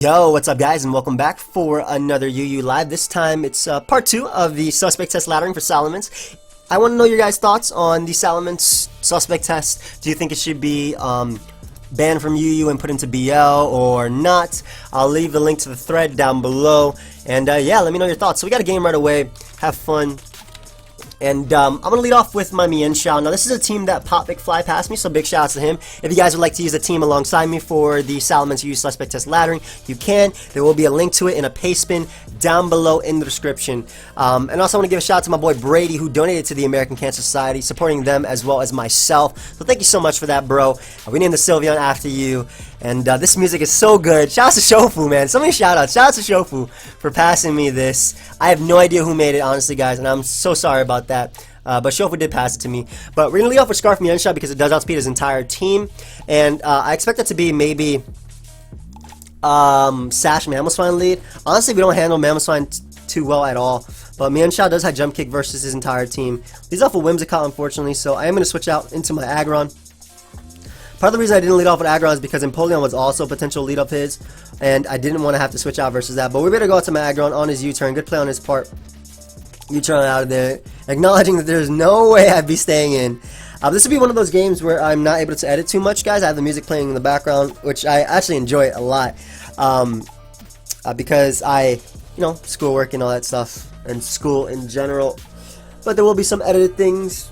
Yo, what's up guys, and welcome back for another UU Live. This time it's part 2 of the suspect test laddering for Salamence. I want to know your guys' thoughts on the Salamence suspect test. Do you think it should be banned from UU and put into BL or not? I'll leave the link to the thread down below. And yeah, let me know your thoughts. So we got a game right away. Have fun. And I'm going to lead off with my Mienshao. Now this is a team that Pop fly past me, so big shout outs to him. If you guys would like to use a team alongside me for the Salamence UU Suspect Test Laddering, you can. There will be a link to it in a paste bin down below in the description. And also I want to give a shout out to my boy Brady, who donated to the American Cancer Society, supporting them as well as myself. So thank you so much for that, bro. We named the Sylveon after you. And this music is so good. Shout out to Shofu, man. So many shout outs. Shout out to Shofu for passing me this. I have no idea who made it, honestly, guys, and I'm so sorry about that. But Shofu did pass it to me. But we're going to lead off with Scarf Mienshao because it does outspeed his entire team. And I expect it to be maybe Sash Mamoswine lead. Honestly, we don't handle Mamoswine too well at all. But Mienshao does have Jump Kick versus his entire team. He's off with Whimsicott, unfortunately, so I am going to switch out into my Aggron. Part of the reason I didn't lead off with Aggron is because Empoleon was also a potential lead of his, and I didn't want to have to switch out versus that. But we better go out to my Aggron on his U-turn. Good play on his part. U-turn out of there, acknowledging that there's no way I'd be staying in. This would be one of those games where I'm not able to edit too much, guys. I have the music playing in the background, which I actually enjoy a lot, because schoolwork and all that stuff, and school in general. But there will be some edited things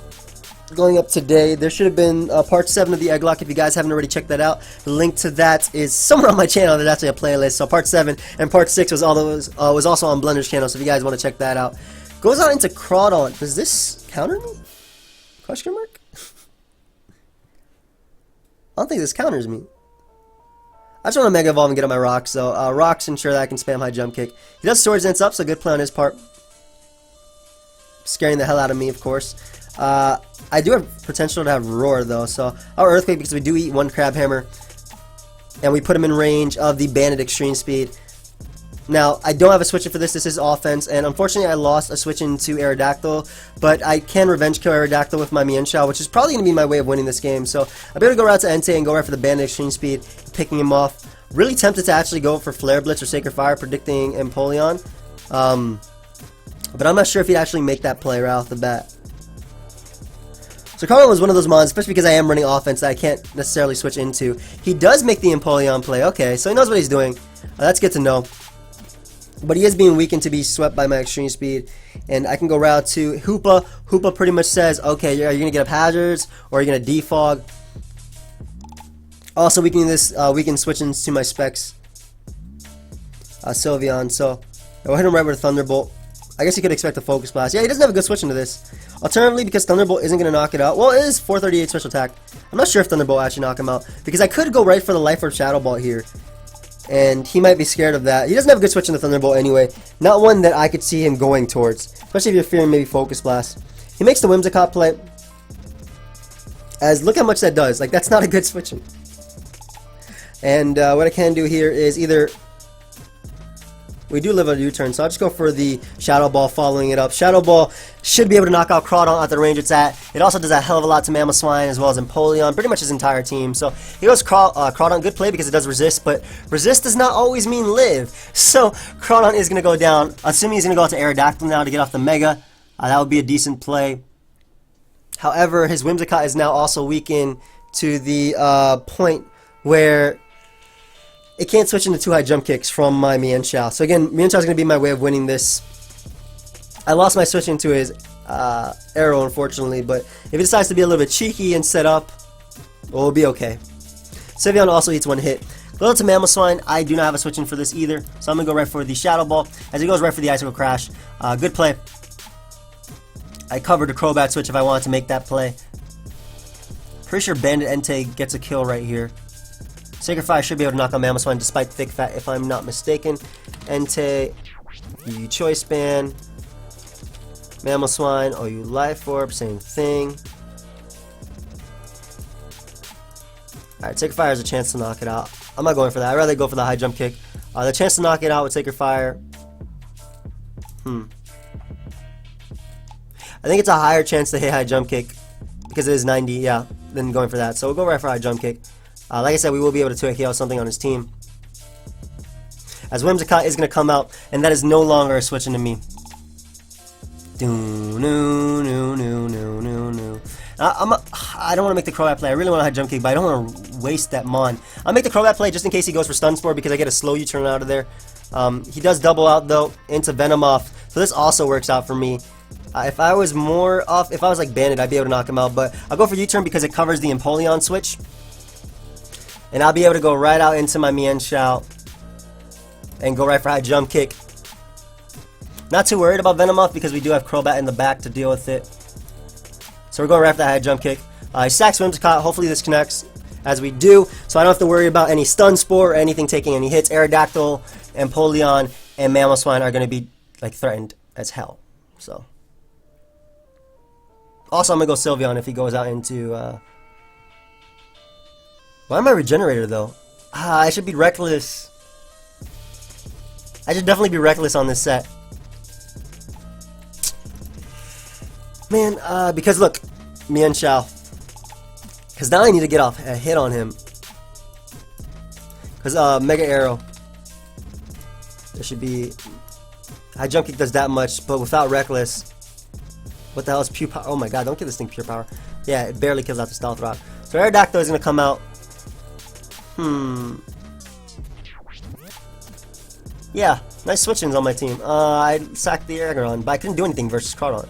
going up today. There should have been part 7 of the Egglock if you guys haven't already checked that out. The link to that is somewhere on my channel. There's actually a playlist. So part 7 and part 6 was also on Blender's channel, so if you guys want to check that out. Goes on into Crawdon. Does this counter me? Question mark? I don't think this counters me. I just want to Mega Evolve and get on my Rocks, so Rocks ensure that I can spam high Jump Kick. He does Swords Dance up, so good play on his part. Scaring the hell out of me, of course. I do have potential to have Roar, though, so our Earthquake, because we do eat one Crab Hammer, and we put him in range of the Bandit Extreme Speed. Now, I don't have a switch in for this. This is offense, and unfortunately I lost a switch into Aerodactyl, but I can Revenge Kill Aerodactyl with my Mienshao, which is probably going to be my way of winning this game. So I'm able to go right to Entei and go right for the Bandit Extreme Speed, picking him off. Really tempted to actually go for Flare Blitz or Sacred Fire, predicting Empoleon. But I'm not sure if he'd actually make that play right off the bat. So Crawdon was one of those mons, especially because I am running offense, that I can't necessarily switch into. He does make the Empoleon play. Okay, so he knows what he's doing. That's good to know. But he is being weakened to be swept by my Extreme Speed. And I can go right out to Hoopa. Hoopa pretty much says, okay, are you going to get up Hazards, or are you going to defog? Also weakening this, we can switch into my Specs Sylveon. So I'll hit him right with a Thunderbolt. I guess you could expect a Focus Blast. Yeah, he doesn't have a good switch into this. Alternatively, because Thunderbolt isn't going to knock it out. Well, it is 438 special attack. I'm not sure if Thunderbolt will actually knock him out, because I could go right for the Life Orb Shadow Ball here. And he might be scared of that. He doesn't have a good switch in the Thunderbolt anyway. Not one that I could see him going towards. Especially if you're fearing maybe Focus Blast. He makes the Whimsicott play. As look how much that does. Like, that's not a good switching. And what I can do here is either... We do live on a U-turn, so I'll just go for the Shadow Ball following it up. Shadow Ball should be able to knock out Crawdon at the range it's at. It also does a hell of a lot to Mamoswine as well as Empoleon, pretty much his entire team. So he goes Crawdon, good play because it does resist, but resist does not always mean live. So Crawdon is going to go down, assuming he's going to go out to Aerodactyl now to get off the Mega. That would be a decent play. However, his Whimsicott is now also weakened to the point where it can't switch into 2 high Jump Kicks from my Mienshao. So again, Mienshao is going to be my way of winning this. I lost my switch into his Arrow, unfortunately, but if he decides to be a little bit cheeky and set up, we'll be okay. Sylveon also eats 1 hit. Go to Mamoswine. I do not have a switch in for this either, so I'm going to go right for the Shadow Ball, as he goes right for the Icicle Crash. Good play. I covered the Crobat switch if I wanted to make that play. Pretty sure Bandit Entei gets a kill right here. Sacred Fire should be able to knock out Mamoswine despite Thick Fat, if I'm not mistaken. Entei, you Choice Band. Mamoswine, oh, you Life Orb, same thing. Alright, Sacred Fire has a chance to knock it out. I'm not going for that. I'd rather go for the high Jump Kick. The chance to knock it out with Sacred Fire. I think it's a higher chance to hit high Jump Kick because it is 90, yeah, than going for that. So we'll go right for high Jump Kick. Like I said, we will be able to 2KO something on his team. as Whimsicott is going to come out, and that is no longer a switch into me. I don't want to make the Crobat play. I really want to high jump kick, but I don't want to waste that Mon. I'll make the Crobat play just in case he goes for Stun Spore because I get a slow U-turn out of there. He does double out though into Venomoth, so this also works out for me. If I was more off, if I was like Bandit, I'd be able to knock him out, but I'll go for U-turn because it covers the Empoleon switch. And I'll be able to go right out into my Mienshao and go right for high jump kick. Not too worried about Venomoth because we do have Crobat in the back to deal with it. So we're going right for that high jump kick. He stacks Whimsicott. Hopefully this connects as we do, so I don't have to worry about any Stun Spore or anything taking any hits. Aerodactyl, Empoleon, and Mamoswine are going to be like threatened as hell. So also I'm going to go Sylveon if he goes out into... Why am I Regenerator though? I should be Reckless. I should definitely be Reckless on this set. Man, because look, Mienshao. Because now I need to get off a hit on him. Because Mega Arrow. There should be... High Jump Kick does that much, but without Reckless. What the hell is Pure Power? Oh my god, don't give this thing Pure Power. Yeah, it barely kills out the Stealth Rock. So Aerodactyl is going to come out. Yeah, nice switch-ins on my team. I sacked the Aegon, but I couldn't do anything versus Cardon.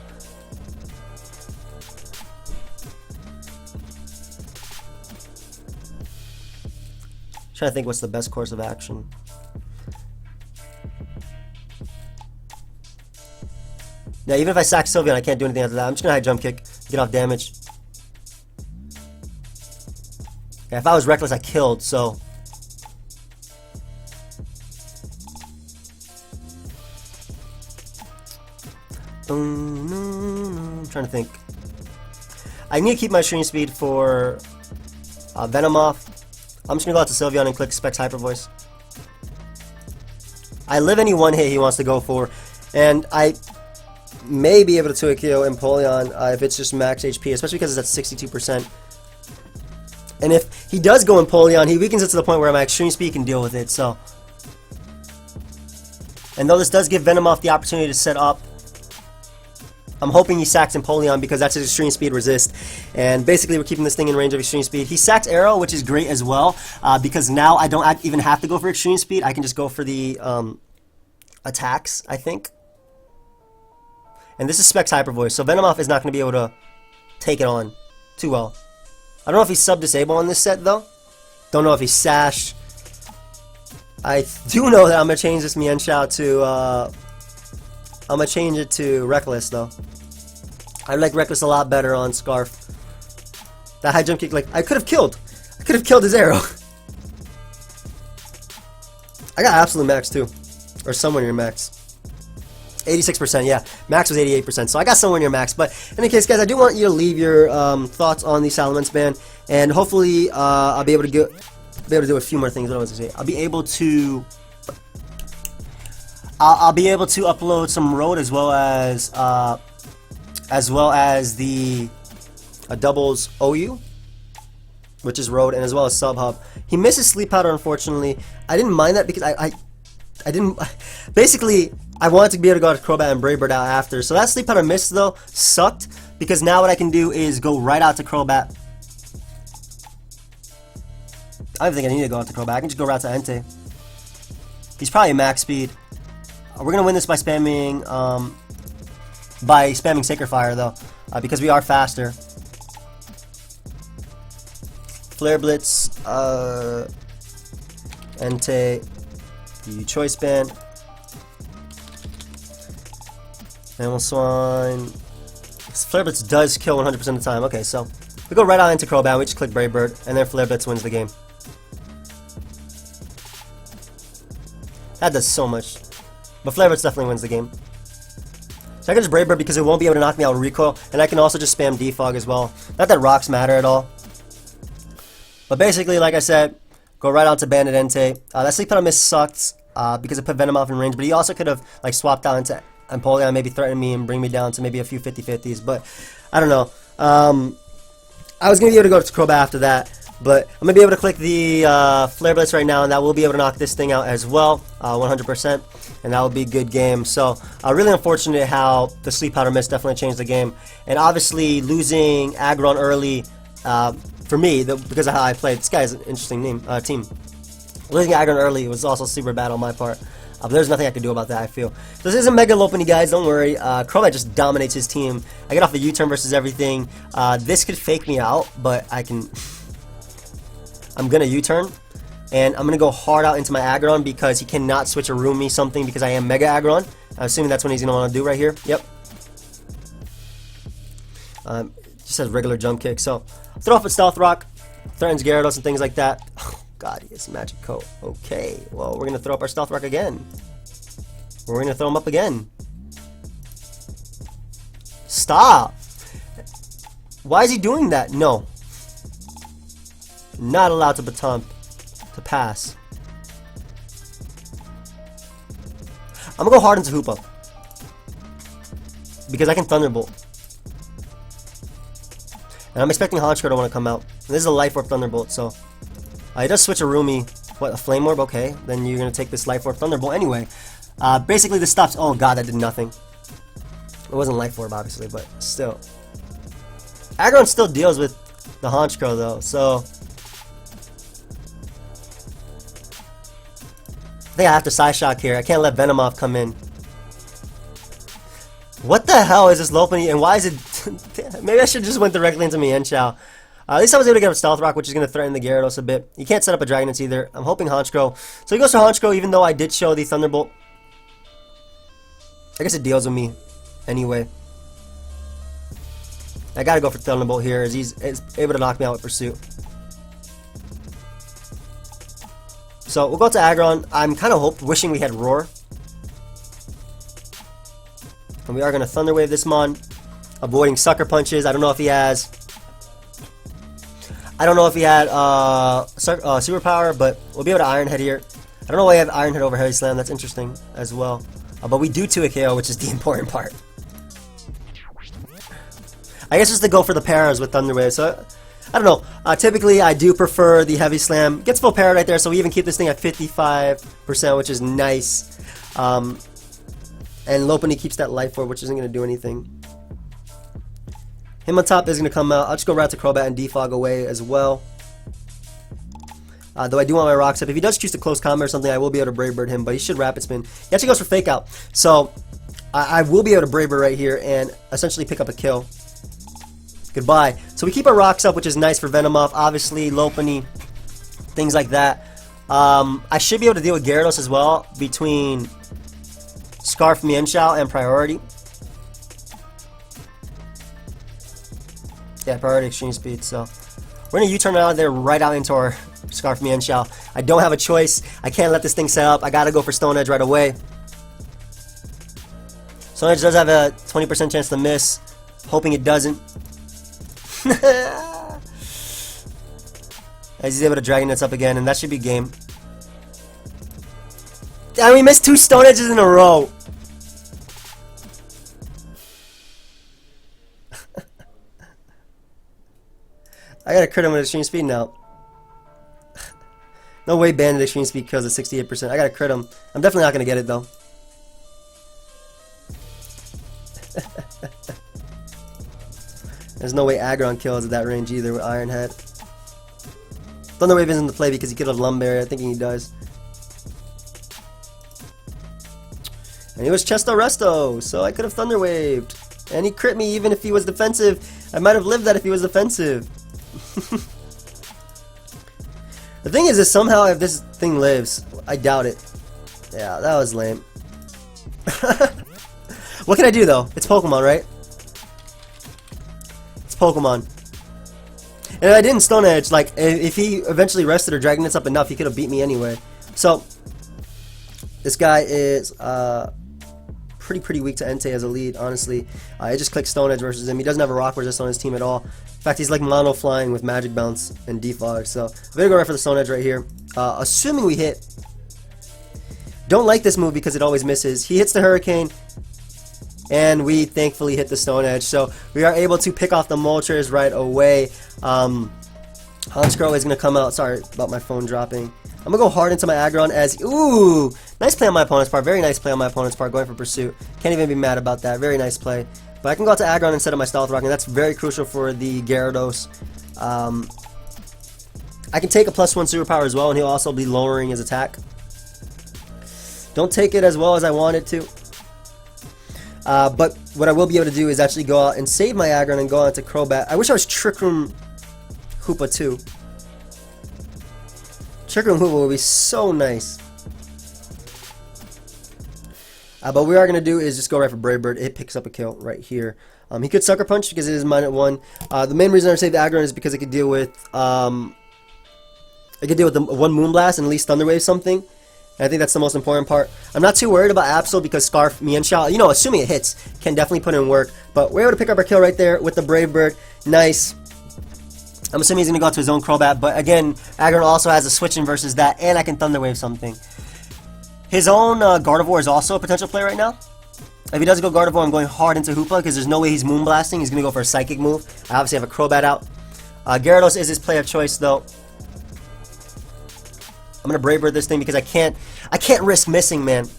Trying to think what's the best course of action. Yeah, even if I sack Sylveon, I can't do anything after that. I'm just gonna high jump kick, get off damage. Yeah, if I was Reckless, I killed, so... I'm trying to think. I need to keep my Extreme Speed for Venomoth. I'm just going to go out to Sylveon and click Specs Hyper Voice. I live any one hit he wants to go for, and I may be able to 2-hit KO Empoleon if it's just max HP, especially because it's at 62%. And if he does go Empoleon, he weakens it to the point where my Extreme Speed can deal with it, so... And though this does give Venomoth the opportunity to set up, I'm hoping he sacks Empoleon because that's his Extreme Speed resist. And basically we're keeping this thing in range of Extreme Speed. He sacks Arrow, which is great as well, because now I don't even have to go for Extreme Speed. I can just go for the attacks, I think. And this is Specs Hyper Voice, so Venomoth is not going to be able to take it on too well. I don't know if he's sub-disable on this set, though. Don't know if he's Sash. I do know that I'm going to change this Mienshao to... I'm going to change it to Reckless, though. I like Reckless a lot better on Scarf. That high jump kick, like, I could have killed. I could have killed his arrow. I got absolute max, too. Or somewhere near max. 86%, yeah. Max was 88%, so I got somewhere near max. But in any case, guys, I do want you to leave your thoughts on the Salamence ban. And hopefully, I'll be able to do a few more things. What I was going to say. I'll be able to upload some road as well as the doubles OU, which is road, and as well as sub hub. He misses Sleep Powder, unfortunately. I didn't mind that because I didn't basically I wanted to be able to go to Crobat and Brave Bird out after. So that Sleep Powder miss though sucked because now what I can do is go right out to Crobat. I don't think I need to go out to Crobat. I can just go right to Entei. He's probably max speed. We're gonna win this by spamming Sacred Fire though, because we are faster. Flare Blitz, Entei, the Choice Band, Mamoswine. Flare Blitz does kill 100% of the time. Okay, so we go right out into Crobat. We just click Brave Bird, and then Flare Blitz wins the game. That does so much. But Flare Blitz definitely wins the game. So I can just Brave Bird because it won't be able to knock me out with recoil, and I can also just spam Defog as well. Not that rocks matter at all. But basically, like I said, go right out to Bandit Entei. That Sleep Powder miss sucked because it put Venomoth in range, but he also could have like swapped out into Empoleon, maybe threaten me and bring me down to maybe a few 50-50s, but I don't know. I was going to be able to go to Crobat after that, But I'm going to be able to click the Flare Blitz right now, and that will be able to knock this thing out as well, 100%, and that will be a good game. So, really unfortunate how the Sleep Powder Mist definitely changed the game. And obviously, losing Aggron early, for me, because of how I played, this guy's an interesting team. Losing Aggron early was also super bad on my part. But there's nothing I can do about that, I feel. So this isn't Mega Lopunny, guys, don't worry. Crobat just dominates his team. I get off the U-turn versus everything. This could fake me out, but I'm gonna U-turn. And I'm gonna go hard out into my Aggron because he cannot switch a Roomy something because I am Mega Aggron. I'm assuming that's what he's gonna want to do right here. Yep. Just has regular jump kick. So throw off a Stealth Rock, threatens Gyarados and things like that. God, he has Magic Coat. Okay, well, we're going to throw up our Stealth Rock again. We're going to throw him up again. Stop! Why is he doing that? No. Not allowed to baton to pass. I'm going to go hard into Hoopa. Because I can Thunderbolt. And I'm expecting Honchkrow to want to come out. And this is a Life Orb Thunderbolt, so... he does switch a Roomy. What, a Flame Orb? Okay. Then you're going to take this Life Orb Thunderbolt anyway. Basically, this stops... Oh, God, that did nothing. It wasn't Life Orb, obviously, but still. Aggron still deals with the Honchkrow, though, so... I think I have to Psyshock here. I can't let Venomoth come in. What the hell is this Lopunny, and why is it... Maybe I should just went directly into Mienshao. At least I was able to get a Stealth Rock, which is going to threaten the Gyarados a bit. You can't set up a Dragonite either. I'm hoping Honchkrow. So he goes for Honchkrow, even though I did show the Thunderbolt. I guess it deals with me anyway. I gotta go for Thunderbolt here, as he's able to knock me out with Pursuit. So we'll go to Aggron. I'm kind of wishing we had Roar. And we are going to Thunder Wave this Mon. Avoiding Sucker Punches. I don't know if he has... I don't know if he had Superpower, but we'll be able to Iron Head here. I don't know why I have Iron Head over Heavy Slam. That's interesting as well. But we do 2 KO, which is the important part. I guess just to go for the paras with Thunder Wave. So, I don't know. Typically, I do prefer the Heavy Slam. Gets full para right there, so we even keep this thing at 55%, which is nice. And Lopunny keeps that Life Orb, which isn't going to do anything. Him on top is going to come out. I'll just go right to Crobat and defog away as well. Though I do want my Rock Step. If he does choose to close combat or something, I will be able to Brave Bird him, but he should Rapid Spin. He actually goes for Fake Out. So, I will be able to Brave Bird right here and essentially pick up a kill. Goodbye. So we keep our Rocks up, which is nice for Venomoth. Obviously, Lopunny, things like that. I should be able to deal with Gyarados as well between Scarf Mienshao and Priority. Yeah, Priority Extreme Speed, so we're going to U-turn out there right out into our Scarf Mienshao. I don't have a choice. I can't let this thing set up. I got to go for Stone Edge right away. Stone Edge does have a 20% chance to miss. Hoping it doesn't. As he's able to Dragon Nuts up again, and that should be game. Damn, we missed 2 Stone Edges in a row. I gotta crit him with Extreme Speed now. No way Banded Extreme Speed kills at 68%. I gotta crit him. I'm definitely not gonna get it though. There's no way Aggron kills at that range either with Iron Head. Thunder Wave isn't the play because he could have Lumberry. I think he does. And he was Chesto Resto, so I could have Thunder Waved. And he crit me even if he was defensive. I might have lived that if he was defensive. The thing is somehow if this thing lives, I doubt it. Yeah, that was lame. What can I do though? It's Pokemon, right? It's Pokemon. And if I didn't Stone Edge, like if he eventually rested or Dragon Nuts up enough, he could have beat me anyway. So this guy is pretty weak to Entei as a lead, honestly. I just clicked Stone Edge versus him. He doesn't have a Rock Resist on his team at all. In fact, he's like mono flying with Magic Bounce and Defog. So I'm gonna go right for the Stone Edge right here. Assuming we hit. Don't like this move because it always misses. He hits the Hurricane, and we thankfully hit the Stone Edge. So we are able to pick off the Moltres right away. Honchkrow is going to come out. Sorry about my phone dropping. I'm going to go hard into my Aggron as... Ooh! Nice play on my opponent's part. Very nice play on my opponent's part. Going for Pursuit. Can't even be mad about that. Very nice play. But I can go out to Aggron instead of my Stealth Rock, and that's very crucial for the Gyarados. I can take a +1 superpower as well, and he'll also be lowering his attack. Don't take it as well as I wanted to. But what I will be able to do is actually go out and save my Aggron and go out to Crobat. I wish I was Trick Room Hoopa too. Trick Room Hoopa would be so nice. But what we are going to do is just go right for Brave Bird. It picks up a kill right here. He could Sucker Punch because it is -1. The main reason I saved Aggron is because it could deal with the one Moonblast and at least Thunder Wave something. And I think that's the most important part. I'm not too worried about Absol because Scarf, Mienshao, you know, assuming it hits, can definitely put in work. But we're able to pick up our kill right there with the Brave Bird. Nice. I'm assuming he's going to go out to his own Crobat. But again, Aggron also has a switch in versus that, and I can Thunder Wave something. His own Gardevoir is also a potential play right now. If he doesn't go Gardevoir, I'm going hard into Hoopa because there's no way he's Moonblasting. He's going to go for a Psychic move. I obviously have a Crobat out. Gyarados is his play of choice, though. I'm going to Brave Bird this thing because I can't risk missing, man.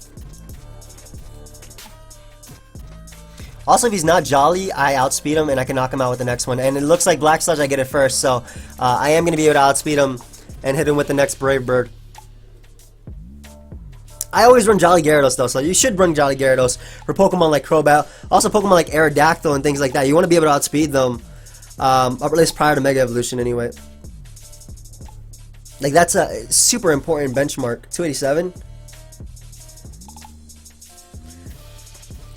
Also, if he's not Jolly, I outspeed him and I can knock him out with the next one. And it looks like Black Sludge, I get it first. So, I am going to be able to outspeed him and hit him with the next Brave Bird. I always run Jolly Gyarados though, so you should run Jolly Gyarados for Pokemon like Crobat. Also Pokemon like Aerodactyl and things like that. You want to be able to outspeed them, or at least prior to Mega Evolution anyway. Like that's a super important benchmark. 287.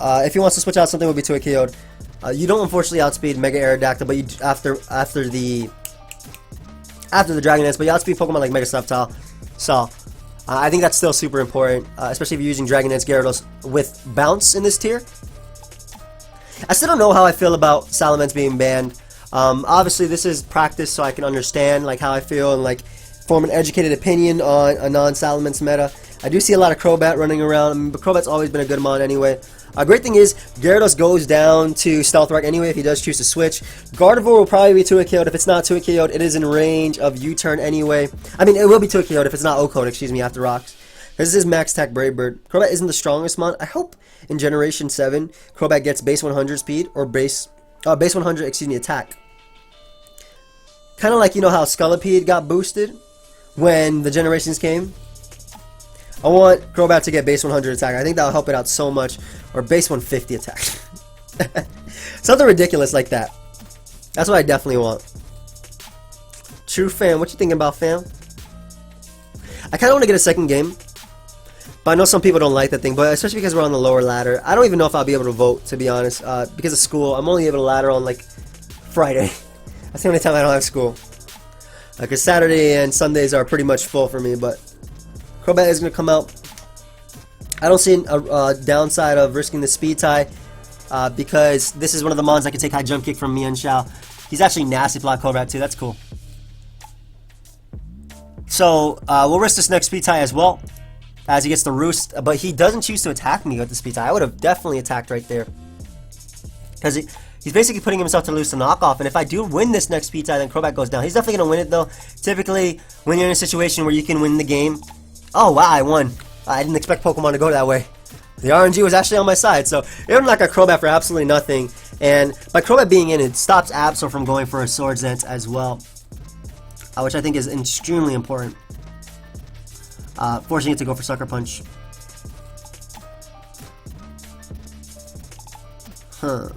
If he wants to switch out, something would be Toekiod. You don't unfortunately outspeed Mega Aerodactyl, but you after the Dragon Dance, but you outspeed Pokemon like Mega Sceptile. So. I think that's still super important, especially if you're using Dragon Dance Gyarados with Bounce in this tier. I still don't know how I feel about Salamence being banned. Obviously, this is practice, so I can understand like how I feel and like form an educated opinion on a non-Salamence meta. I do see a lot of Crobat running around, but Crobat's always been a good mon anyway. Great thing is, Gyarados goes down to Stealth Rock anyway if he does choose to switch. Gardevoir will probably be Toekiod. If it's not Toekiod, it is in range of U-turn anyway. I mean, it will be Toekiod if it's not O-Code, excuse me, after Rocks. This is Max Attack Brave Bird. Crobat isn't the strongest mon. I hope in Generation 7, Crobat gets base 100 speed or base 100, excuse me, attack. Kind of like, you know how Scolipede got boosted when the Generations came? I want Crobat to get base 100 attack. I think that'll help it out so much. Or base 150 attack. Something ridiculous like that. That's what I definitely want. True fam, what you thinking about, fam? I kind of want to get a second game. But I know some people don't like that thing. But especially because we're on the lower ladder. I don't even know if I'll be able to vote, to be honest. Because of school, I'm only able to ladder on like Friday. That's the only time I don't have school. Because Saturday and Sundays are pretty much full for me. But Crobat is going to come out. I don't see a downside of risking the speed tie because this is one of the mons that can take high jump kick from Mienshao. He's actually nasty block Crobat too. That's cool. So we'll risk this next speed tie as well as he gets the roost. But he doesn't choose to attack me with the speed tie. I would have definitely attacked right there because he's basically putting himself to lose the knockoff. And if I do win this next speed tie, then Crobat goes down. He's definitely going to win it though. Typically, when you're in a situation where you can win the game. Oh wow, I won. I didn't expect Pokemon to go that way. The RNG was actually on my side, so it would knock out Crobat for absolutely nothing. And by Crobat being in, it stops Absol from going for a Swords Dance as well, which I think is extremely important. Forcing it to go for Sucker Punch. Huh.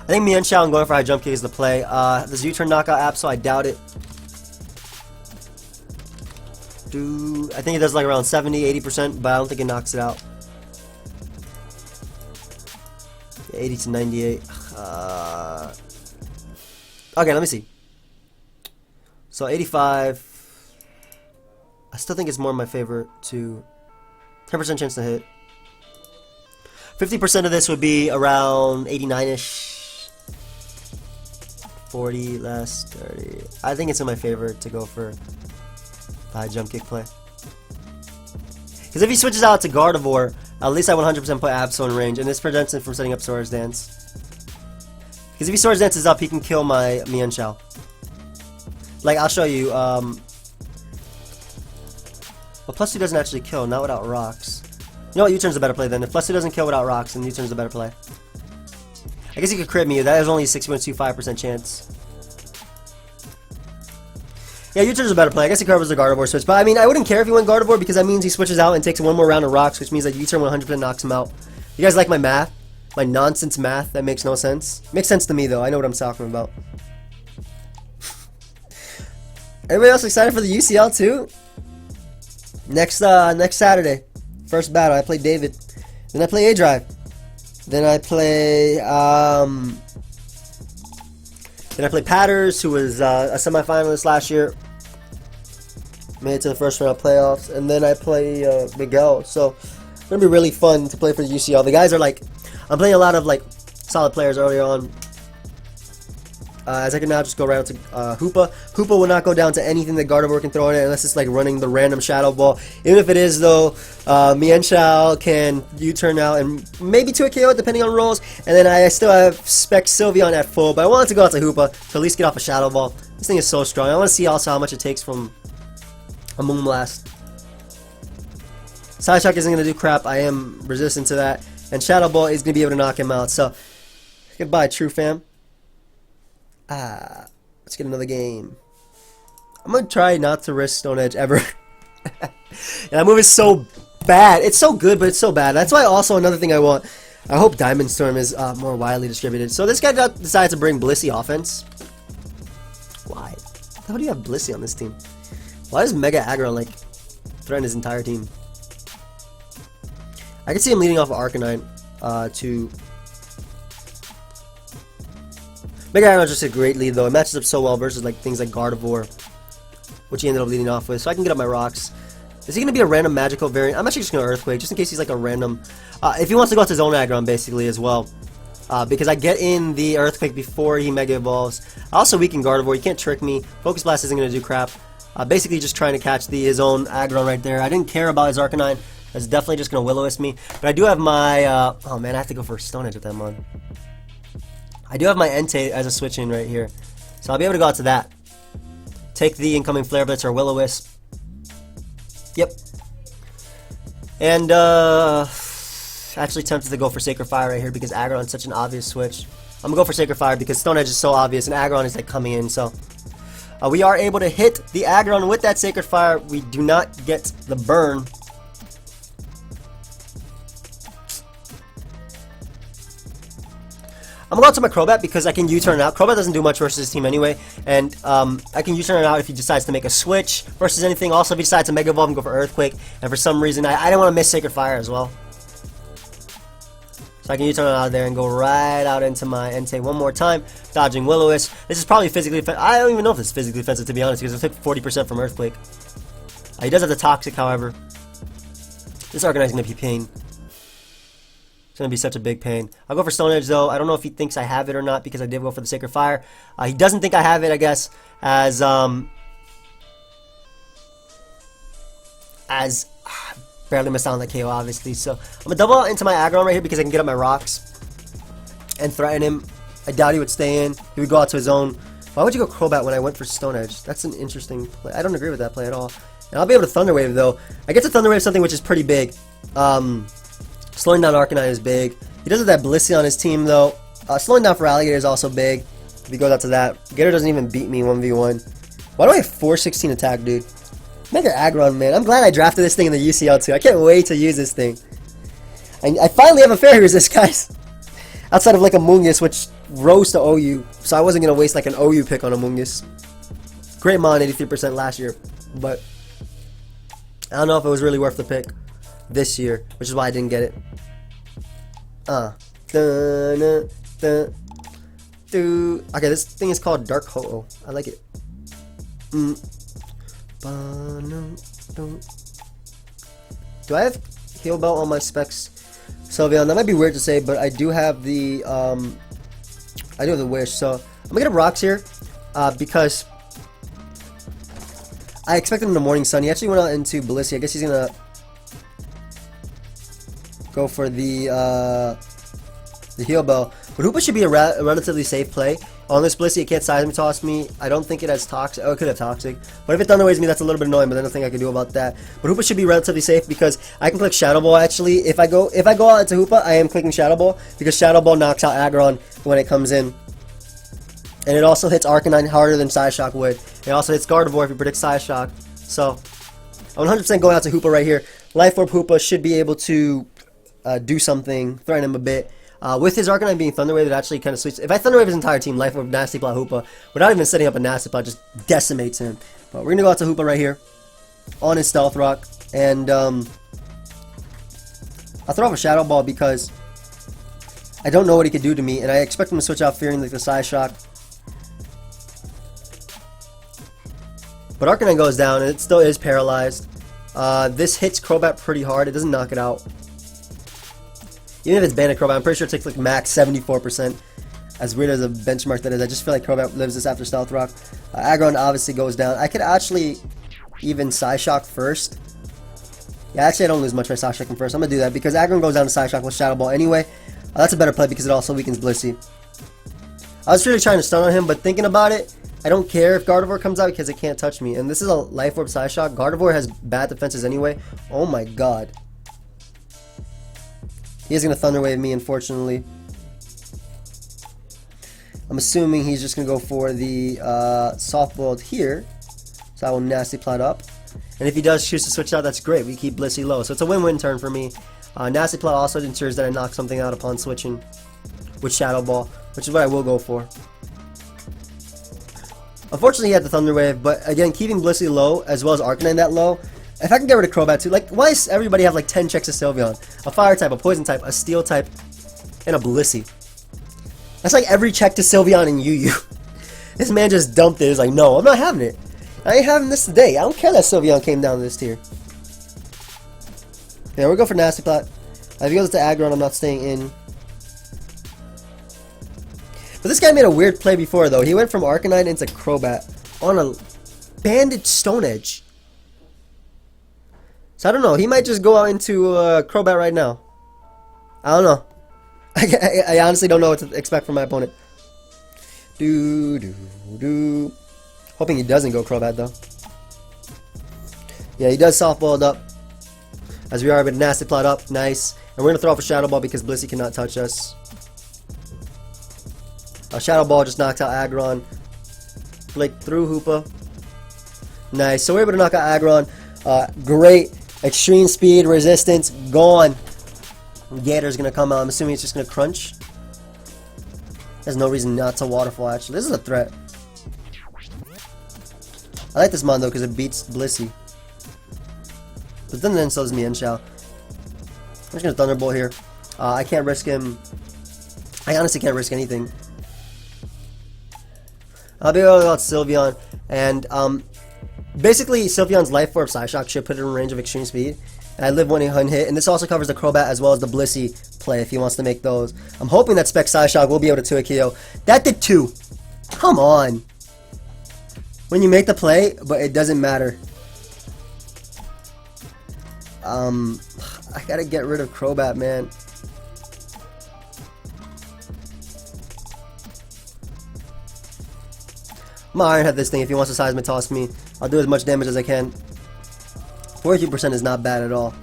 I think Mienshao and going for high jump kick is the play. Does U-turn knock out Absol? I doubt it. I think it does like around 70-80%, but I don't think it knocks it out. 80 to 98. Okay, let me see. So 85. I still think it's more in my favor to 10% chance to hit. 50% of this would be around 89-ish. 40 less, 30. I think it's in my favor to go for the high jump kick play. Because if he switches out to Gardevoir, at least I 100% put Absol in range, and this prevents him from setting up Swords Dance. Because if he Swords Dances up, he can kill my Mienshao. Like, I'll show you. Well, +2 doesn't actually kill, not without rocks. You know what, U-turn's a better play then. If +2 doesn't kill without rocks, then U-turn's a better play. I guess he could crit me. That is only a 6.25% chance. Yeah, U-turn's a better play. I guess he covers the Gardevoir switch. But, I mean, I wouldn't care if he went Gardevoir because that means he switches out and takes one more round of rocks, which means that U-turn 100% knocks him out. You guys like my math? My nonsense math that makes no sense? Makes sense to me, though. I know what I'm talking about. Everybody else excited for the UCL, too? Next Saturday. First battle. I play David. Then I play A-Drive. Then I play Patters, who was a semifinalist last year. Made it to the first round of playoffs. And then I play Miguel. So it's going to be really fun to play for the UCL. The guys are like, I'm playing a lot of like solid players earlier on. As I can now just go right on to Hoopa. Hoopa will not go down to anything that Gardevoir can throw in it unless it's like running the random Shadow Ball. Even if it is though, Mienshao can U-turn out and maybe to a KO depending on rolls. And then I still have Spec Sylveon at full, but I wanted to go out to Hoopa to at least get off a Shadow Ball. This thing is so strong. I want to see also how much it takes from a Moonblast. Psyshock isn't going to do crap. I am resistant to that. And Shadow Ball is going to be able to knock him out. So, goodbye, True Fam. Let's get another game. I'm gonna try not to risk Stone Edge ever. And that move is so bad. It's so good, but it's so bad. That's why also another thing I want. I hope Diamond Storm is more widely distributed. So this guy decides to bring Blissey offense. Why? How do you have Blissey on this team? Why does Mega Aggron like threaten his entire team? I can see him leading off of Arcanine to... Mega Aggron is just a great lead though. It matches up so well versus like things like Gardevoir, which he ended up leading off with. So I can get up my rocks. Is he going to be a random magical variant? I'm actually just going to Earthquake just in case he's like a random... if he wants to go out to his own Aggron basically as well. Because I get in the Earthquake before he Mega Evolves. I also weaken Gardevoir. You can't trick me. Focus Blast isn't going to do crap. Basically just trying to catch his own Aggron right there. I didn't care about his Arcanine. That's definitely just going to Will-O-Wisp me. But I do have my... oh man, I have to go for Stone Edge with that mon. I do have my Entei as a switch in right here. So I'll be able to go out to that. Take the incoming Flare Blitz or Will-O-Wisp. Yep. And actually tempted to go for Sacred Fire right here because Aggron is such an obvious switch. I'm going to go for Sacred Fire because Stone Edge is so obvious and Aggron is like coming in. So we are able to hit the Aggron with that Sacred Fire. We do not get the burn. I'm going to go to my Crobat because I can U-turn out. Crobat doesn't do much versus his team anyway. And I can U-turn it out if he decides to make a switch versus anything. Also, if he decides to Mega Evolve and go for Earthquake. And for some reason, I don't want to miss Sacred Fire as well. So I can U-turn it out of there and go right out into my Entei one more time. Dodging Will-O-Wisp. This is probably physically offensive. I don't even know if this is physically offensive to be honest because I took 40% from Earthquake. He does have the Toxic, however. This Arcanine is going to be pain. It's going to be such a big pain. I'll go for Stone Edge though. I don't know if he thinks I have it or not because I did go for the Sacred Fire. He doesn't think I have it, I guess, as barely missed out on the KO, obviously. So I'm going to double out into my Aggron right here because I can get up my rocks and threaten him. I doubt he would stay in. He would go out to his own. Why would you go Crobat when I went for Stone Edge? That's an interesting play. I don't agree with that play at all. And I'll be able to Thunder Wave though. I get to Thunder Wave something which is pretty big. Slowing down Arcanine is big. He does have that Blissey on his team though. Slowing down for Alligator is also big. If he goes out to that. Gator doesn't even beat me 1v1. Why do I have 416 attack, dude? Mega Aggron, man. I'm glad I drafted this thing in the UCL too. I can't wait to use this thing. I finally have a Fairy Resist, guys. Outside of like a Mungus, which rose to OU. So I wasn't going to waste like an OU pick on a Mungus. Great Mon, 83% last year. But I don't know if it was really worth the pick this year, which is why I didn't get it. Okay, this thing is called Dark Ho-Oh. I like it. Do I have Heal Belt on my Specs Sylveon? That might be weird to say, but I do have the Wish. So I'm gonna get rocks here because I expected him in the Morning Sun. He actually went out into Blissey. I guess he's gonna go for the the heal bell. But Hoopa should be a relatively safe play. On this Blissey, it can't Seismic Toss me. I don't think it has Toxic. Oh, it could have Toxic. But if it Thunder Waves me, that's a little bit annoying, but there's nothing I can do about that. But Hoopa should be relatively safe because I can click Shadow Ball, actually. If I go out into Hoopa, I am clicking Shadow Ball because Shadow Ball knocks out Aggron when it comes in. And it also hits Arcanine harder than Psyshock would. It also hits Gardevoir if you predict Psyshock. So, I'm 100% going out to Hoopa right here. Life Orb Hoopa should be able to do something, threaten him a bit. With his Arcanine being Thunder Wave, it actually kind of switches. If I Thunder Wave his entire team, Life Orb, Nasty Plot, Hoopa, without even setting up a Nasty Plot, just decimates him. But we're going to go out to Hoopa right here on his Stealth Rock. And I'll throw off a Shadow Ball because I don't know what he could do to me. And I expect him to switch out fearing like the Psyshock. But Arcanine goes down and it still is paralyzed. This hits Crobat pretty hard. It doesn't knock it out. Even if it's Bandit Crobat, I'm pretty sure it takes like max 74%. As weird as a benchmark that is, I just feel like Crobat lives this after Stealth Rock. Aggron obviously goes down. I could actually even Psyshock first. Yeah, actually I don't lose much by Psyshocking first. I'm going to do that because Aggron goes down to Psyshock with Shadow Ball anyway. That's a better play because it also weakens Blissey. I was really trying to stun on him, but thinking about it, I don't care if Gardevoir comes out because it can't touch me. And this is a Life Orb Psyshock. Gardevoir has bad defenses anyway. Oh my god. He is going to Thunder Wave me, unfortunately. I'm assuming he's just going to go for the Softball here. So I will Nasty Plot up. And if he does choose to switch out, that's great. We keep Blissey low. So it's a win-win turn for me. Nasty Plot also ensures that I knock something out upon switching with Shadow Ball, which is what I will go for. Unfortunately, he had the Thunder Wave, but again, keeping Blissey low as well as Arcanine that low. If I can get rid of Crobat too, like, why does everybody have like 10 checks of Sylveon? A Fire type, a Poison type, a Steel type, and a Blissey. That's like every check to Sylveon and UU. This man just dumped it. He's like, no, I'm not having it. I ain't having this today. I don't care that Sylveon came down to this tier. Yeah, we'll go for Nasty Plot. If he goes to Aggron, I'm not staying in. But this guy made a weird play before, though. He went from Arcanine into Crobat on a Banded Stone Edge. So I don't know. He might just go out into Crobat right now. I don't know. I honestly don't know what to expect from my opponent. Hoping he doesn't go Crobat, though. Yeah, he does Softballed up. As we are with Nasty Plot up. Nice. And we're going to throw off a Shadow Ball because Blissey cannot touch us. A Shadow Ball just knocks out Aggron. Flick through Hoopa. Nice. So we're able to knock out Aggron. Great. Extreme speed, resistance, gone. Gator's going to come out. I'm assuming it's just going to crunch. There's no reason not to Waterfall, actually. This is a threat. I like this mon, though, because it beats Blissey. But then so does Mienshao. I'm just going to Thunderbolt here. I can't risk him. I honestly can't risk anything. I'll be able to go out Sylveon. And, basically, Sylveon's Life Orb Psyshock should put it in range of Extreme Speed. And I live one hit. And this also covers the Crobat as well as the Blissey play if he wants to make those. I'm hoping that Spec Psyshock will be able to 2 a KO. That did 2. Come on. When you make the play, but it doesn't matter. I gotta get rid of Crobat, man. I'm gonna Iron Head this thing if he wants to Seismic Toss me. I'll do as much damage as I can. 42% is not bad at all.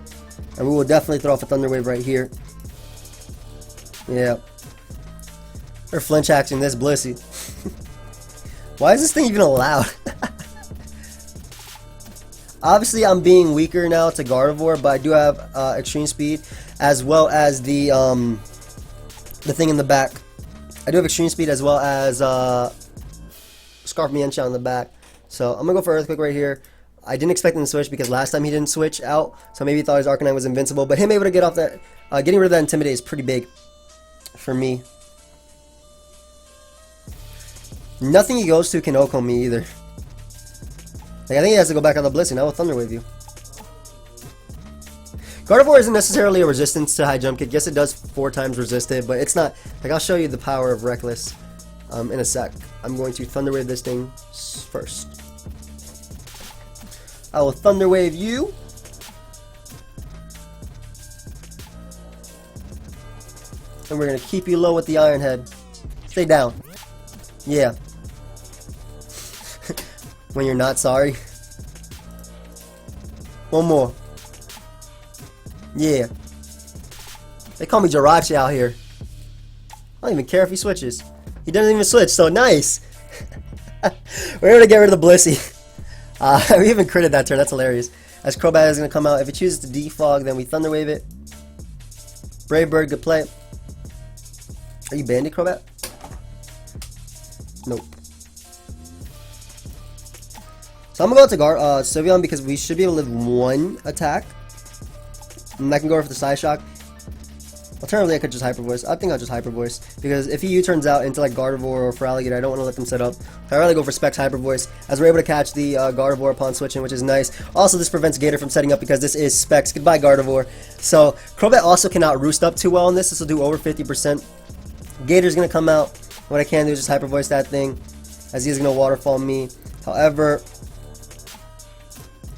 And we will definitely throw off a Thunder Wave right here. Yeah. They're flinch axing this Blissey. Why is this thing even allowed? Obviously, I'm being weaker now to Gardevoir, but I do have Extreme Speed as well as the thing in the back. I do have Extreme Speed as well as Scarf Mienshao in the back. So I'm gonna go for Earthquake right here. I didn't expect him to switch because last time he didn't switch out, so maybe he thought his Arcanine was invincible. But him able to get off that, getting rid of that Intimidate is pretty big for me. Nothing he goes to can Oko me either. Like, I think he has to go back on the Blissey. Now with Thunder Wave you. Gardevoir isn't necessarily a resistance to high jump kick. Yes, it does 4 times resist it, but it's not. Like, I'll show you the power of Reckless in a sec. I'm going to Thunder Wave this thing first. I will Thunder Wave you. And And we're going to keep you low with the Iron Head. Stay down. Yeah. When you're not sorry. One more. Yeah. They call me Jirachi out here. I don't even care if he switches. He doesn't even switch, so nice. We're able to get rid of the Blissey. We even critted that turn, that's hilarious. As Crobat is going to come out. If it chooses to defog, then we Thunder Wave it. Brave Bird, good play. Are you Bandit, Crobat? Nope. So I'm going to go out to Sylveon because we should be able to live one attack. And I can go for the Side Shock. Alternatively, I could just Hyper Voice. I think I'll just Hyper Voice. Because if he U-turns out into like Gardevoir or Feraligatr, I don't want to let them set up. I'd rather go for Specs Hyper Voice, as we're able to catch the Gardevoir upon switching, which is nice. Also, this prevents Gator from setting up because this is Specs. Goodbye, Gardevoir. So, Crobat also cannot roost up too well on this. This will do over 50%. Gator's going to come out. What I can do is just Hyper Voice that thing, as he's going to Waterfall me. However,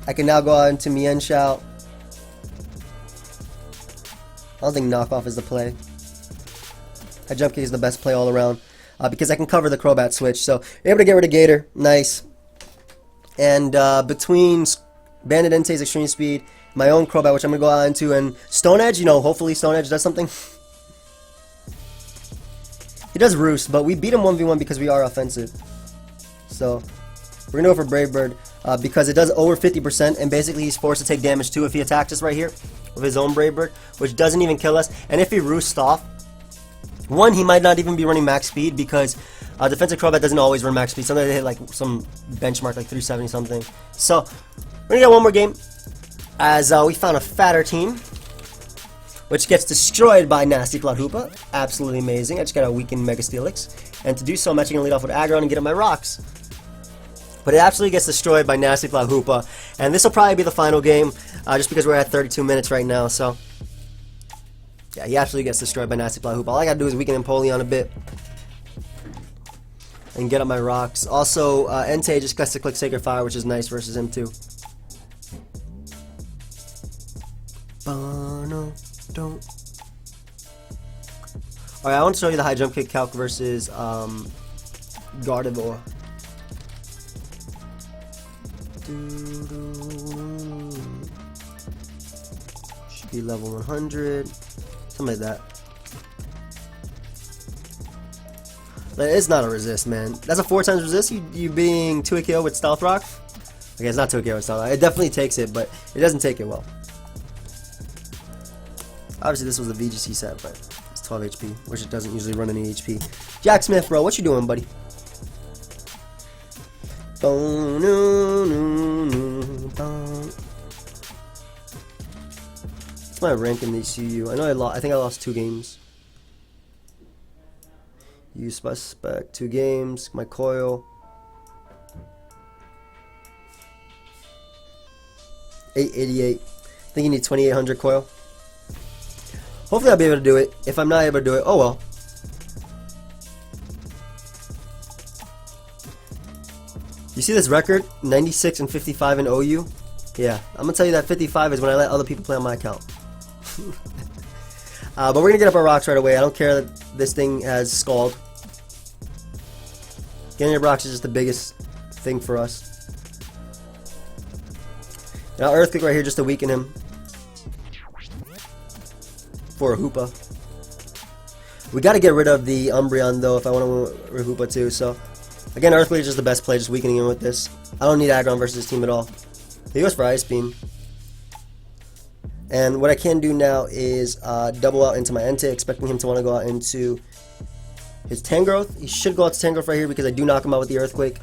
I can now go out into Mienshao. I don't think Knockoff is the play. That Jump Kick is the best play all around. Because I can cover the Crobat switch. So, able to get rid of Gator. Nice. And between Bandit Entei's Extreme Speed, my own Crobat, which I'm going to go out into, and Stone Edge, you know, hopefully Stone Edge does something. He does Roost, but we beat him 1v1 because we are offensive. So, we're going to go for Brave Bird. Because it does over 50%, and basically he's forced to take damage too if he attacks us right here with his own Brave Bird, which doesn't even kill us. And if he roosts off, one, he might not even be running max speed because defensive Crobat doesn't always run max speed. Sometimes they hit like some benchmark like 370 something. So we're gonna get one more game as we found a fatter team, which gets destroyed by Nasty Plot Hoopa. Absolutely amazing. I just got a weakened Mega Steelix, and to do so, I'm actually gonna lead off with Aggron and get up my rocks. But it absolutely gets destroyed by Nasty Plot Hoopa. And this will probably be the final game, just because we're at 32 minutes right now. So, yeah, he absolutely gets destroyed by Nasty Plot Hoopa. All I gotta do is weaken Empoleon a bit. And get up my rocks. Also, Entei just gets to click Sacred Fire, which is nice versus him too. Don't. Alright, I want to show you the high jump kick calc versus Gardevoir. Should be level 100, something like that. But it's not a resist, man. That's a 4x resist. You being 2 KO with Stealth Rock. Okay, it's not 2 KO with Stealth Rock. It definitely takes it, but it doesn't take it well. Obviously, this was a VGC set, but it's 12 HP, which it doesn't usually run any HP. Jack Smith, bro, what you doing, buddy? What's my rank in the CU? I know I think I lost 2 games. Use my spec 2 games. My coil 888. I think you need 2800 coil. Hopefully I'll be able to do it. If I'm not able to do it, oh well. You see this record? 96 and 55 in OU? Yeah, I'm going to tell you that 55 is when I let other people play on my account. But we're going to get up our rocks right away. I don't care that this thing has Scald. Getting your rocks is just the biggest thing for us. Now Earthquake right here just to weaken him. For a Hoopa. We got to get rid of the Umbreon though if I want to win Hoopa too, so... Again, Earthquake is just the best play, just weakening him with this. I don't need Aggron versus his team at all. He goes for Ice Beam. And what I can do now is double out into my Entei, expecting him to want to go out into his Tangrowth. He should go out to Tangrowth right here because I do knock him out with the Earthquake.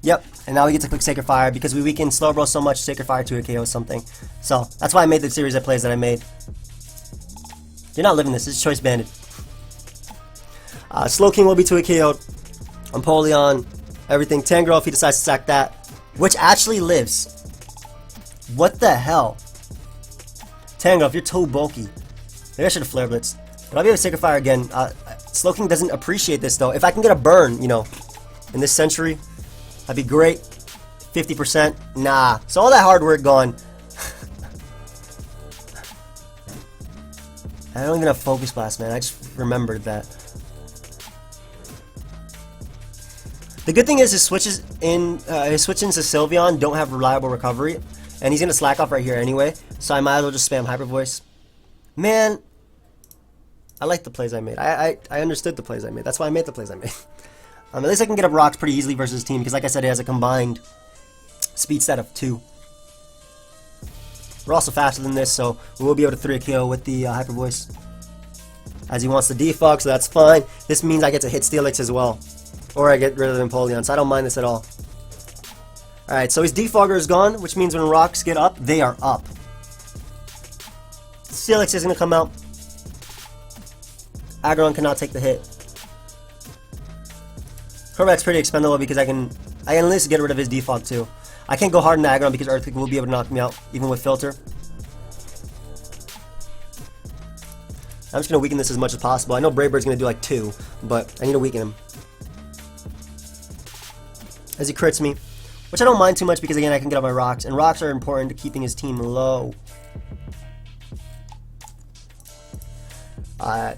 Yep, and now we get to click Sacred Fire because we weaken Slowbro so much, Sacred Fire to a KO something. So, that's why I made the series of plays that I made. You're not living this, this is Choice Banded. Slowking will be to a KO. Empoleon, everything. Tangrowth, if he decides to sack that, which actually lives. What the hell? Tangrowth, you're too bulky. Maybe I should have Flare Blitz. But I'll be able to Sacred Fire again. Slowking doesn't appreciate this though. If I can get a burn, you know, in this century, that'd be great. 50%, nah. So all that hard work gone. I don't even have Focus Blast, man. I just remembered that. The good thing is his switches into Sylveon don't have reliable recovery, and he's gonna slack off right here anyway. So I might as well just spam Hyper Voice. Man, I like the plays I made. I understood the plays I made. That's why I made the plays I made. At least I can get up rocks pretty easily versus his team because, like I said, he has a combined speed stat of 2. We're also faster than this, so we will be able to 3KO with the Hyper Voice. As he wants to defog, so that's fine. This means I get to hit Steelix as well. Or I get rid of Empoleon, so I don't mind this at all. Alright, so his defogger is gone, which means when rocks get up, they are up. Steelix is going to come out. Aggron cannot take the hit. Crobat's pretty expendable because I can at least get rid of his defog too. I can't go hard on Aggron because Earthquake will be able to knock me out, even with Filter. I'm just going to weaken this as much as possible. I know Brave Bird's going to do like 2, but I need to weaken him. As he crits me, which I don't mind too much because, again, I can get up my rocks, and rocks are important to keeping his team low.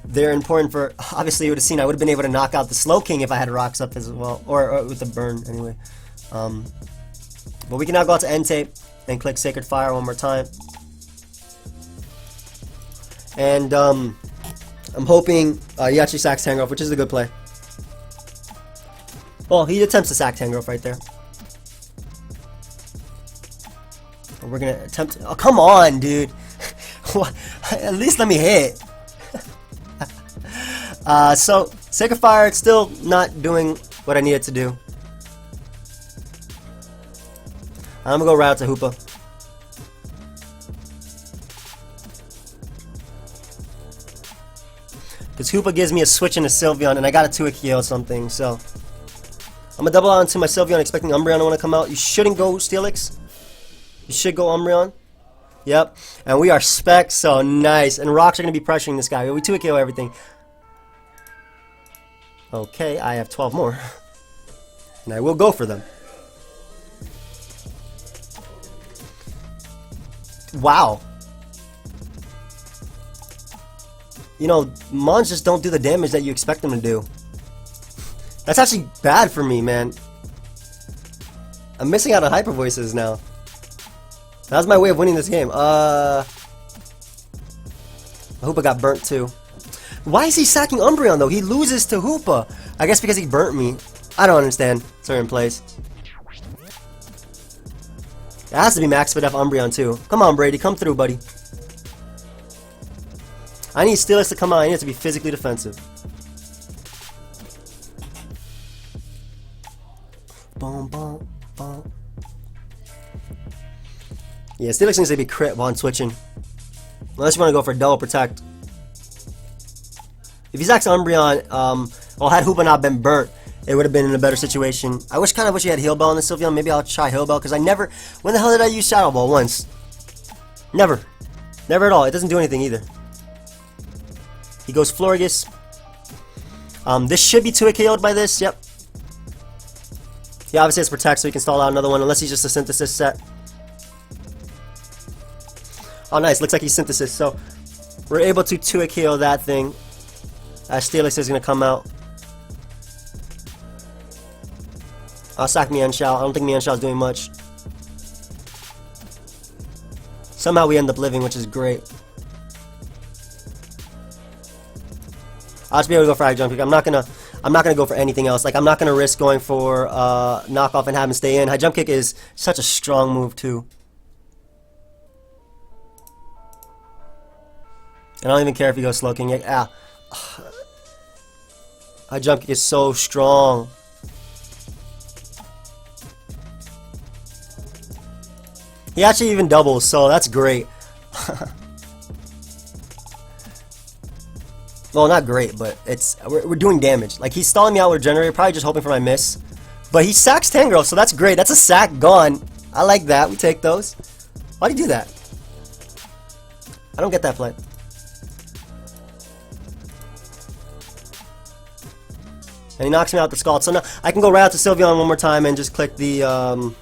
They're important for, obviously you would have seen I would have been able to knock out the Slow King if I had rocks up as well, or with the burn anyway. But we can now go out to Entei and click Sacred Fire one more time. And I'm hoping he actually sacks Tangrowth, which is a good play. Well, he attempts to sack Tangrowth right there. We're going to attempt... Oh, come on, dude. At least let me hit. So, Sacred Fire, it's still not doing what I need it to do. I'm going to go right out to Hoopa. Because Hoopa gives me a switch into Sylveon, and I got a 2-KO something, so... I'm going to double out into my Sylveon, expecting Umbreon to want to come out. You shouldn't go Steelix. You should go Umbreon. Yep. And we are Spec, so nice. And rocks are going to be pressuring this guy. We 2-KO everything. Okay, I have 12 more. And I will go for them. Wow. You know, Mons just don't do the damage that you expect them to do. That's actually bad for me, man. I'm missing out on Hyper Voices now. That's my way of winning this game. I hope I got burnt too. Why is he sacking Umbreon though? He loses to Hoopa. I guess because he burnt me. I don't understand certain plays. It has to be Max Speed F Umbreon too. Come on, Brady, come through, buddy. I need Steelix to come out. I need it to be physically defensive. Boom, boom, boom. Yeah, Steelix needs to be crit while I'm switching. Unless you want to go for double protect. If he sacks Umbreon, well, had Hoopa not been burnt, it would have been in a better situation. I kind of wish he had Heal Bell on the Sylveon. Maybe I'll try Heal Bell, because I never... When the hell did I use Shadow Ball? Once. Never. Never at all. It doesn't do anything either. He goes Florges. This should be 2-KO'd by this. Yep. He obviously has Protect, so he can stall out another one, unless he's just a Synthesis set. Oh, nice. Looks like he's Synthesis, so we're able to 2-KO that thing. Steelix is going to come out. I'll sack Mienshao. I don't think Mienshao is doing much. Somehow we end up living, which is great. I'll just be able to go for High Jump Kick. I'm not gonna go for anything else. Like, I'm not gonna risk going for knockoff and have him stay in. High Jump Kick is such a strong move too. And I don't even care if he goes Slow King. Ah. High Jump Kick is so strong. He actually even doubles, so that's great. Well, not great, but we're doing damage. Like, he's stalling me out with Generator, probably just hoping for my miss. But he sacks Tangrowth, so that's great. That's a sack gone. I like that. We take those. Why'd he do that? I don't get that play. And he knocks me out the Scald. So now I can go right out to Sylveon one more time and just click the...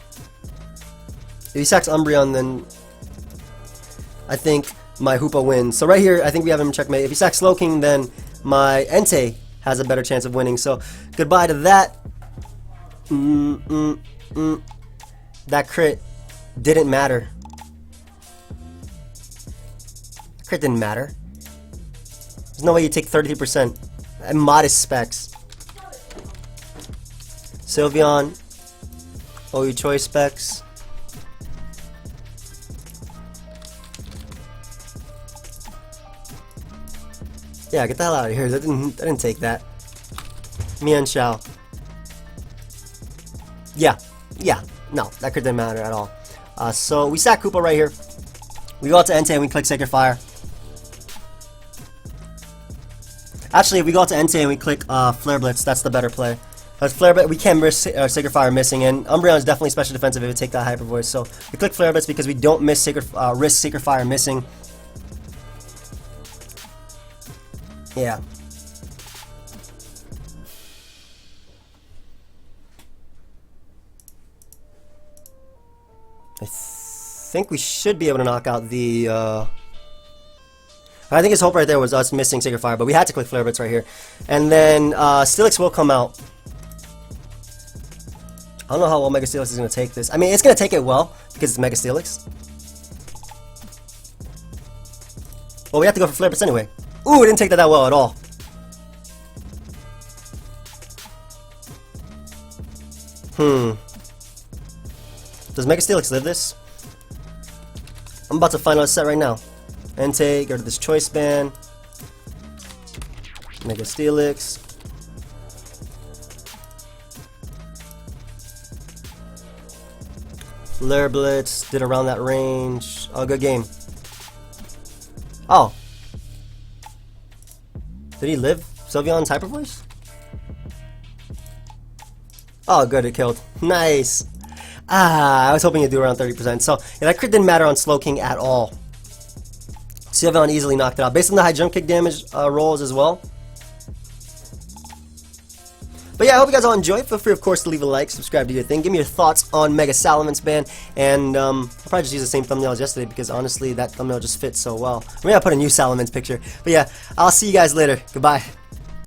If he sacks Umbreon, then I think my Hoopa wins. So right here, I think we have him checkmate. If he sacks Slowking, then my Entei has a better chance of winning. So goodbye to that. That crit didn't matter. Crit didn't matter. There's no way you take 33% at modest specs. Sylveon, OU choice specs. Yeah, get the hell out of here. That didn't take that. Mian Shao. Yeah. No, that crit didn't matter at all. So we sack Koopa right here. We go out to Entei and we click Sacred Fire. Actually, if we go out to Entei and we click Flare Blitz, that's the better play. Because Flare Blitz, we can't risk Sacred Fire missing, and Umbreon is definitely special defensive if we take that Hyper Voice. So we click Flare Blitz because we don't risk Sacred Fire missing. Yeah. I think we should be able to knock out the... I think his hope right there was us missing Sacred Fire, but we had to click Flare Blitz right here. And then Steelix will come out. I don't know how well Mega Steelix is going to take this. I mean, it's going to take it well, because it's Mega Steelix. Well, we have to go for Flare Blitz anyway. Ooh, it didn't take that well at all. Does Mega Steelix live this? I'm about to find out a set right now. Entei, go to this choice band. Mega Steelix. Flare Blitz, did around that range. Oh, good game. Oh. Did he live Sylveon's Hyper Voice? Oh, good, it killed. Nice. I was hoping to do around 30%. So, yeah, that crit didn't matter on Slowking at all. Sylveon easily knocked it out. Based on the high jump kick damage rolls as well. But yeah, I hope you guys all enjoyed. Feel free, of course, to leave a like, subscribe, do your thing. Give me your thoughts on Mega Salamence Band. And I'll probably just use the same thumbnail as yesterday because honestly, that thumbnail just fits so well. Maybe I'll put a new Salamence picture. But yeah, I'll see you guys later. Goodbye.